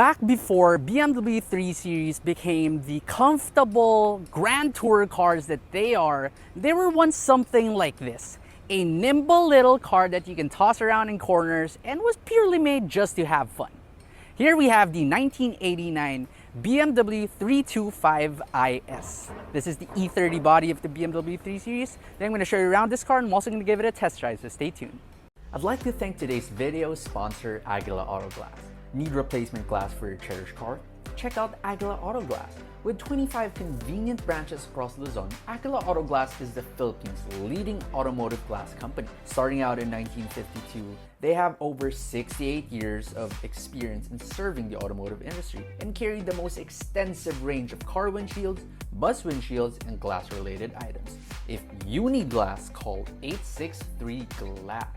Back before BMW 3 Series became the comfortable grand tour cars that they are, they were once something like this. A nimble little car that you can toss around in corners and was purely made just to have fun. Here we have the 1989 BMW 325iS. This is the E30 body of the BMW 3 Series. Then I'm going to show you around this car and I'm also going to give it a test drive, so stay tuned. I'd like to thank today's video sponsor, Aguila Auto Glass. Need replacement glass for your cherished car? Check out Aguila Auto Glass. With 25 convenient branches across Luzon, Aguila Auto Glass is the Philippines' leading automotive glass company. Starting out in 1952, they have over 68 years of experience in serving the automotive industry and carry the most extensive range of car windshields, bus windshields, and glass-related items. If you need glass, call 863 Glass.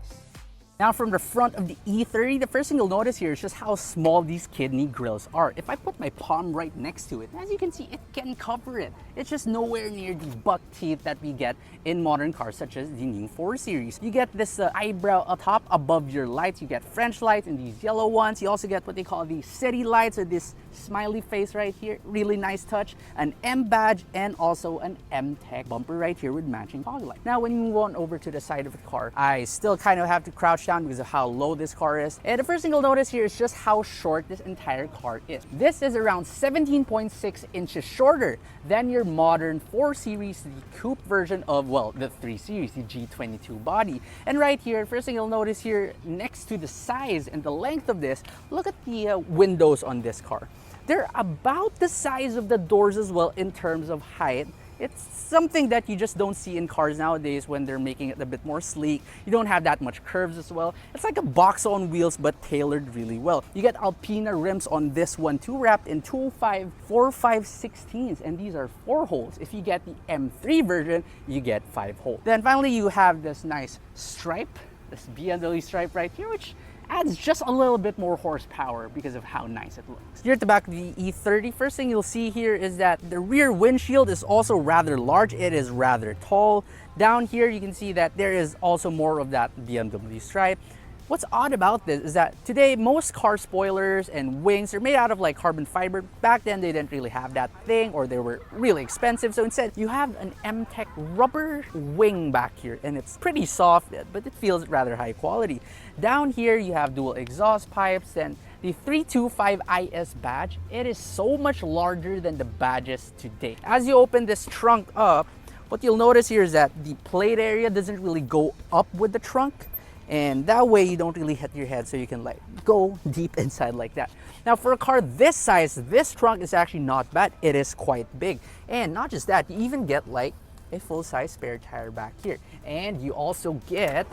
Now from the front of the E30, the first thing you'll notice here is just how small these kidney grills are. If I put my palm right next to it, as you can see, it can cover it. It's just nowhere near the buck teeth that we get in modern cars such as the new 4 Series. You get this eyebrow atop above your lights. You get French lights and these yellow ones. You also get what they call the city lights, or this smiley face right here. Really nice touch. An M badge and also an M Tech bumper right here with matching fog light. Now when you move on over to the side of the car, I still kind of have to crouch down because of how low this car is. And the first thing you'll notice here is just how short this entire car is. This is around 17.6 inches shorter than your modern 4 Series, the coupe version of, well, the 3 Series, the G22 body. And right here, first thing you'll notice here, next to the size and the length of this, look at the windows on this car. They're about the size of the doors as well in terms of height. It's something that you just don't see in cars nowadays when they're making it a bit more sleek. You don't have that much curves as well. It's like a box on wheels but tailored really well. You get Alpina rims on this one too, wrapped in 205 4/5/16s, and these are 4 holes. If you get the M3 version, you get 5 holes. Then finally you have this nice stripe, this BMW stripe right here, which adds just a little bit more horsepower because of how nice it looks. Here at the back of the E30, first thing you'll see here is that the rear windshield is also rather large. It is rather tall. Down here you can see that there is also more of that BMW stripe. What's odd about this is that today most car spoilers and wings are made out of like carbon fiber. Back then they didn't really have that thing, or they were really expensive. So instead you have an M Tech rubber wing back here, and it's pretty soft, but it feels rather high quality. Down here you have dual exhaust pipes, and the 325iS badge, it is so much larger than the badges today. As you open this trunk up, what you'll notice here is that the plate area doesn't really go up with the trunk. And that way you don't really hit your head, so you can like go deep inside like that. Now for a car this size, this trunk is actually not bad. It is quite big. And not just that, you even get like a full-size spare tire back here. And you also get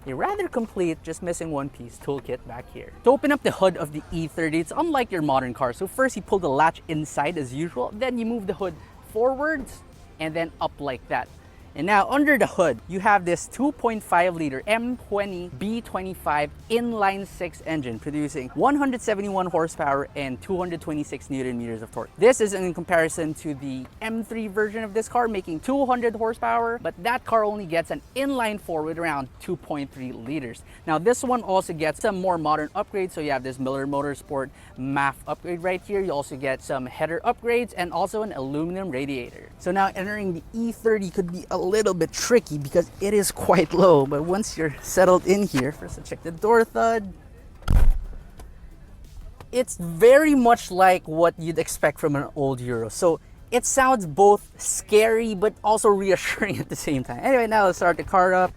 a rather complete, just missing one piece, toolkit back here. To open up the hood of the E30, it's unlike your modern car. So first you pull the latch inside as usual, then you move the hood forwards and then up like that. And now under the hood, you have this 2.5 liter M20 B25 inline 6 engine producing 171 horsepower and 226 Newton meters of torque. This is in comparison to the M3 version of this car making 200 horsepower, but that car only gets an inline 4 with around 2.3 liters. Now this one also gets some more modern upgrades. So you have this Miller Motorsport MAF upgrade right here. You also get some header upgrades and also an aluminum radiator. So now entering the E30 could be a little bit tricky because it is quite low, but once you're settled in here, first check the door thud. It's very much like what you'd expect from an old Euro. So it sounds both scary but also reassuring at the same time. Anyway, now let's start the car up.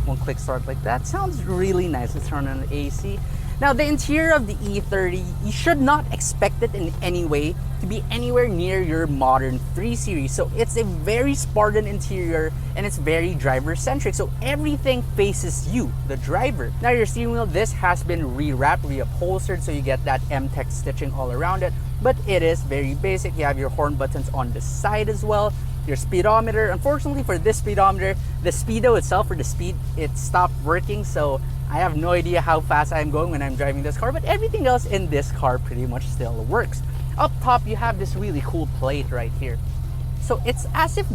One click start like that. Sounds really nice. Let's turn on the AC. Now the interior of the E30, you should not expect it in any way to be anywhere near your modern 3 Series. So it's a very Spartan interior and it's very driver centric. So everything faces you, the driver. Now your steering wheel, this has been rewrapped, reupholstered, so you get that M Tech stitching all around it. But it is very basic. You have your horn buttons on the side as well. Your speedometer, unfortunately for this speedometer, the speedo itself, for the speed, it stopped working. So I have no idea how fast I'm going when I'm driving this car, but everything else in this car pretty much still works. Up top, you have this really cool plate right here. So it's as if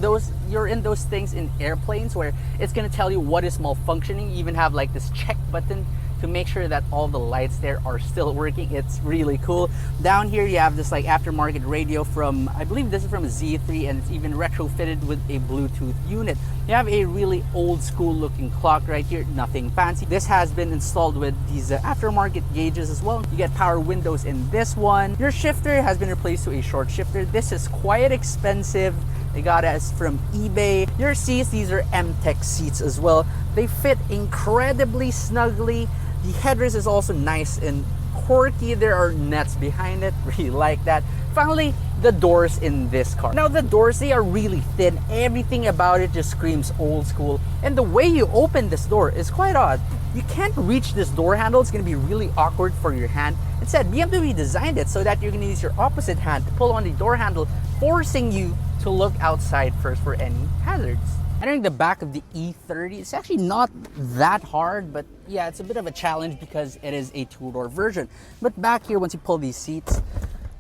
you're in those things in airplanes where it's gonna tell you what is malfunctioning. You even have like this check button to make sure that all the lights there are still working. It's really cool. Down here you have this like aftermarket radio from, I believe this is from a Z3, and it's even retrofitted with a Bluetooth unit. You have a really old school looking clock right here, nothing fancy. This has been installed with these aftermarket gauges as well. You get power windows in this one. Your shifter has been replaced to a short shifter. This is quite expensive. They got us from eBay. Your seats, these are M-Tech seats as well. They fit incredibly snugly. The headrest is also nice and quirky. There are nets behind it. Really like that. Finally, the doors in this car. Now the doors, they are really thin. Everything about it just screams old school. And the way you open this door is quite odd. You can't reach this door handle. It's going to be really awkward for your hand. Instead, BMW designed it so that you're going to use your opposite hand to pull on the door handle, forcing you to look outside first for any hazards. Entering the back of the E30, it's actually not that hard, but yeah, it's a bit of a challenge because it is a two-door version. But back here, once you pull these seats,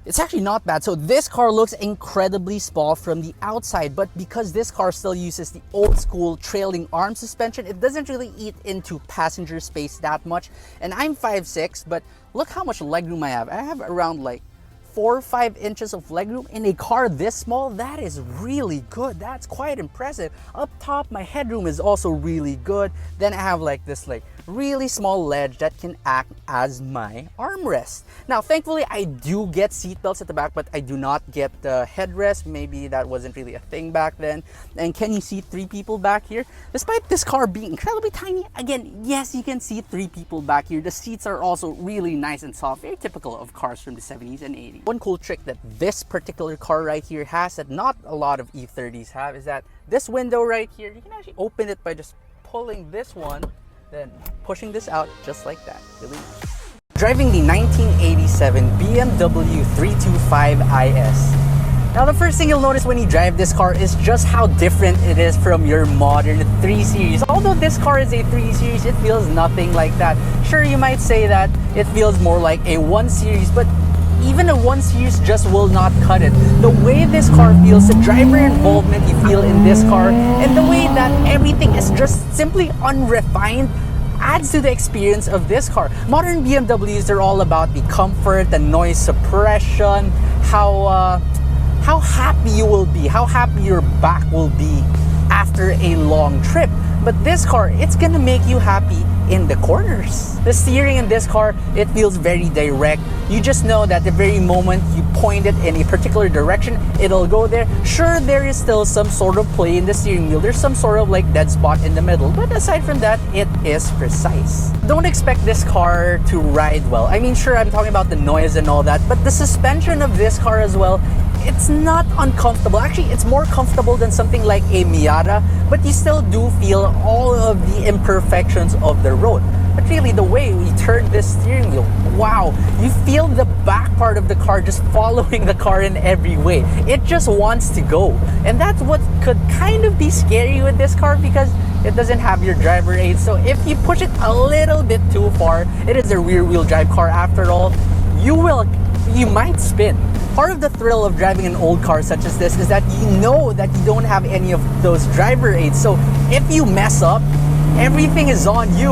it's actually not bad. So this car looks incredibly small from the outside, but because this car still uses the old school trailing arm suspension, it doesn't really eat into passenger space that much. And I'm 5'6", but look how much legroom I have. I have around like 4 or 5 inches of legroom in a car this small. That is really good. That's quite impressive. Up top, my headroom is also really good. Then I have like this like really small ledge that can act as my armrest. Now, thankfully, I do get seat belts at the back, but I do not get the headrest. Maybe that wasn't really a thing back then. And can you see 3 people back here? Despite this car being incredibly tiny, again, yes, you can see 3 people back here. The seats are also really nice and soft, very typical of cars from the 70s and 80s. One cool trick that this particular car right here has that not a lot of E30s have is that this window right here, you can actually open it by just pulling this one, then pushing this out just like that. Really nice. Driving the 1987 BMW 325IS. Now, the first thing you'll notice when you drive this car is just how different it is from your modern 3 Series. Although this car is a 3 Series, it feels nothing like that. Sure, you might say that it feels more like a 1 Series, but even a 1 Series just will not cut it. The way this car feels, the driver involvement you feel in this car, and the way that everything is just simply unrefined adds to the experience of this car. Modern BMWs, they're all about the comfort, the noise suppression, how happy you will be, how happy your back will be after a long trip. But this car, it's gonna make you happy in the corners. The steering in this car, it feels very direct. You just know that the very moment you point it in a particular direction, it'll go there. Sure, there is still some sort of play in the steering wheel. There's some sort of like dead spot in the middle, but aside from that, it is precise. Don't expect this car to ride well. I mean, sure, I'm talking about the noise and all that, but the suspension of this car as well, it's not uncomfortable. Actually, it's more comfortable than something like a Miata, but you still do feel all of the imperfections of the road. But really, the way we turn this steering wheel, wow, you feel the back part of the car just following the car in every way. It just wants to go. And that's what could kind of be scary with this car because it doesn't have your driver aid. So if you push it a little bit too far, it is a rear-wheel drive car after all, you might spin. Part of the thrill of driving an old car such as this is that you know that you don't have any of those driver aids. So if you mess up, everything is on you.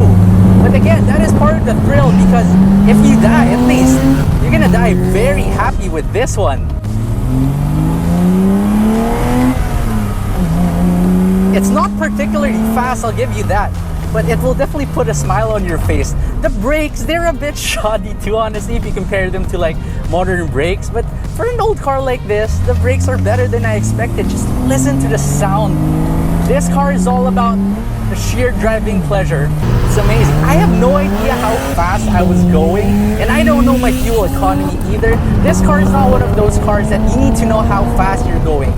But again, that is part of the thrill because if you die, at least you're gonna die very happy with this one. It's not particularly fast, I'll give you that, but it will definitely put a smile on your face. The brakes, they're a bit shoddy too, honestly, if you compare them to like modern brakes. But for an old car like this, the brakes are better than I expected. Just listen to the sound. This car is all about the sheer driving pleasure. It's amazing. I have no idea how fast I was going, and I don't know my fuel economy either. This car is not one of those cars that you need to know how fast you're going.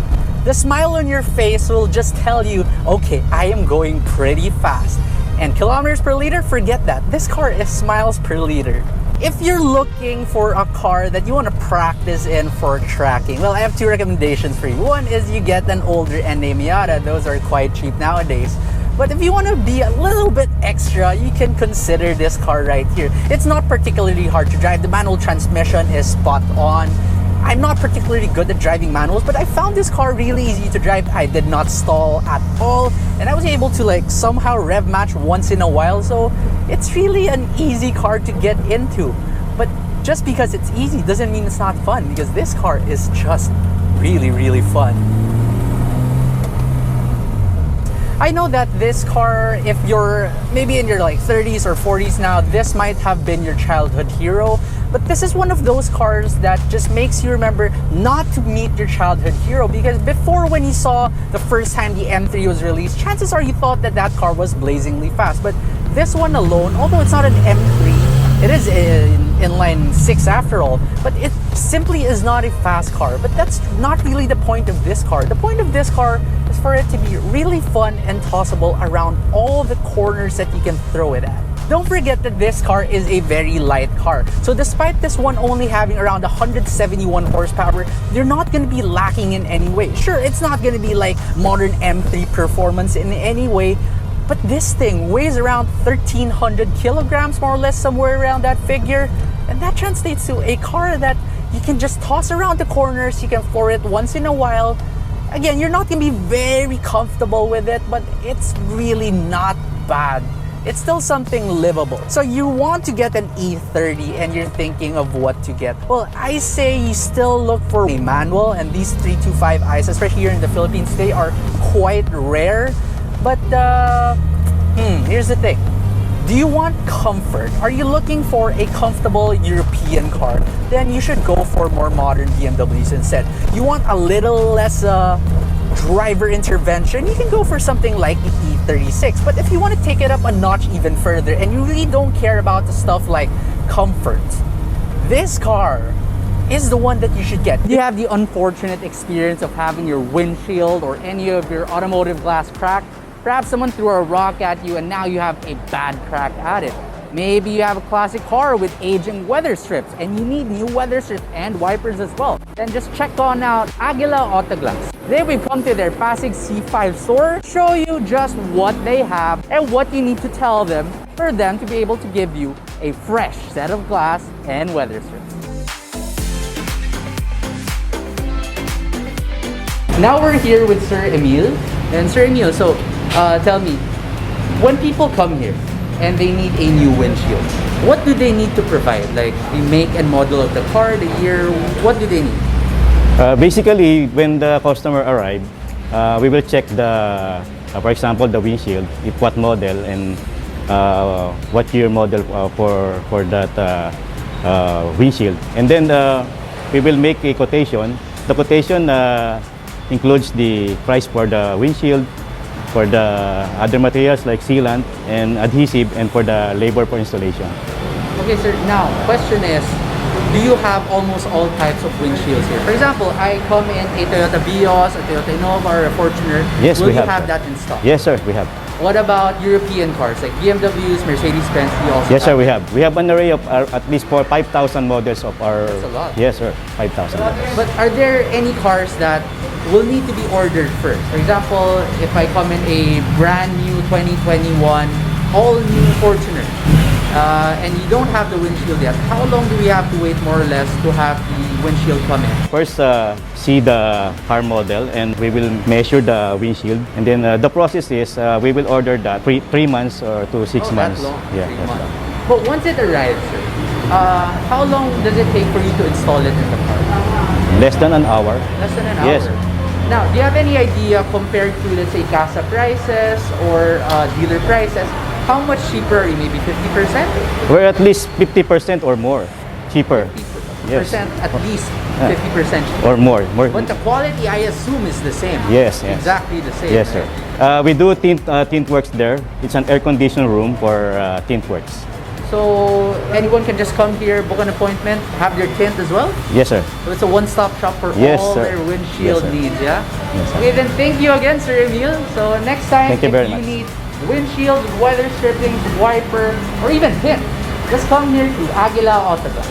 The smile on your face will just tell you, okay, I am going pretty fast. And kilometers per liter, forget that. This car is miles per liter. If you're looking for a car that you want to practice in for tracking, well, I have 2 recommendations for you. One is you get an older NA Miata. Those are quite cheap nowadays. But if you want to be a little bit extra, you can consider this car right here. It's not particularly hard to drive. The manual transmission is spot on. I'm not particularly good at driving manuals, but I found this car really easy to drive. I did not stall at all, and I was able to like somehow rev match once in a while. So it's really an easy car to get into. But just because it's easy doesn't mean it's not fun, because this car is just really, really fun. I know that this car, if you're maybe in your like 30s or 40s now, this might have been your childhood hero. But this is one of those cars that just makes you remember not to meet your childhood hero, because before, when you saw the first time the M3 was released, chances are you thought that that car was blazingly fast. But this one alone, although it's not an M3, it is in inline 6 after all, but it simply is not a fast car. But that's not really the point of this car. The point of this car is for it to be really fun and tossable around all the corners that you can throw it at. Don't forget that this car is a very light car. So despite this one only having around 171 horsepower, you're not going to be lacking in any way. Sure, it's not going to be like modern M3 performance in any way, but this thing weighs around 1,300 kilograms, more or less, somewhere around that figure. And that translates to a car that you can just toss around the corners, you can floor it once in a while. Again, you're not going to be very comfortable with it, but it's really not bad. It's still something livable. So you want to get an E30 and you're thinking of what to get. Well, I say you still look for a manual, and these 325i's, especially here in the Philippines, they are quite rare. But here's the thing. Do you want comfort? Are you looking for a comfortable European car? Then you should go for more modern BMWs instead. You want a little less driver intervention, you can go for something like the E36. But if you want to take it up a notch even further and you really don't care about the stuff like comfort, this car is the one that you should get. You have the unfortunate experience of having your windshield or any of your automotive glass cracked. Perhaps someone threw a rock at you and now you have a bad crack at it. Maybe you have a classic car with aging weather strips and you need new weather strips and wipers as well. Then just check on out Aguila Auto Glass. Today we've come to their Pasig C5 store to show you just what they have and what you need to tell them for them to be able to give you a fresh set of glass and weather strips. Now we're here with Sir Emil. And Sir Emil, so tell me, when people come here and they need a new windshield, what do they need to provide? Like the make and model of the car, the year, what do they need? Basically, when the customer arrives, we will check the, for example, the windshield, if what model and what year model for that windshield. And then we will make a quotation. The quotation includes the price for the windshield, for the other materials like sealant and adhesive, and for the labor for installation. Okay, sir. Now, question is, do you have almost all types of windshields here? For example, I come in a Toyota Vios, a Toyota Innova, or a Fortuner. Yes, Will we you have that in stock? Yes, sir, we have. What about European cars like BMWs, Mercedes-Benz? You also Yes, sir, we have. We have an array of at least 5,000 models of our. That's a lot. Yes, sir, 5,000 models. But are there any cars that will need to be ordered first? For example, if I come in a brand new 2021 all new Fortuner and you don't have the windshield yet, how long do we have to wait more or less to have the windshield come in? First, see the car model and we will measure the windshield. And then the process is we will order that 3 months or to 6 months. That long? Yeah, 3 that's months. long. But once it arrives, sir, how long does it take for you to install it in the car? Less than an hour. Less than an Yes. hour. Now, do you have any idea compared to, let's say, casa prices or dealer prices, how much cheaper are you? Maybe 50%? We're at least 50% or more cheaper. 50% at least 50% cheaper. Or more. But the quality, I assume, is the same. Yes, yes. Exactly the same. Yes, sir. We do tint works there. It's an air-conditioned room for tint works. So anyone can just come here, book an appointment, have their tint as well? Yes, sir. So it's a one-stop shop for Yes, all sir. their windshield Yes, sir. needs, yeah? Yes, sir. Okay, then thank you again, Sir Emil. So next time, Thank you if very you much. need windshield, weather stripping, wiper, or even tint, just come here to Aguila Auto Glass.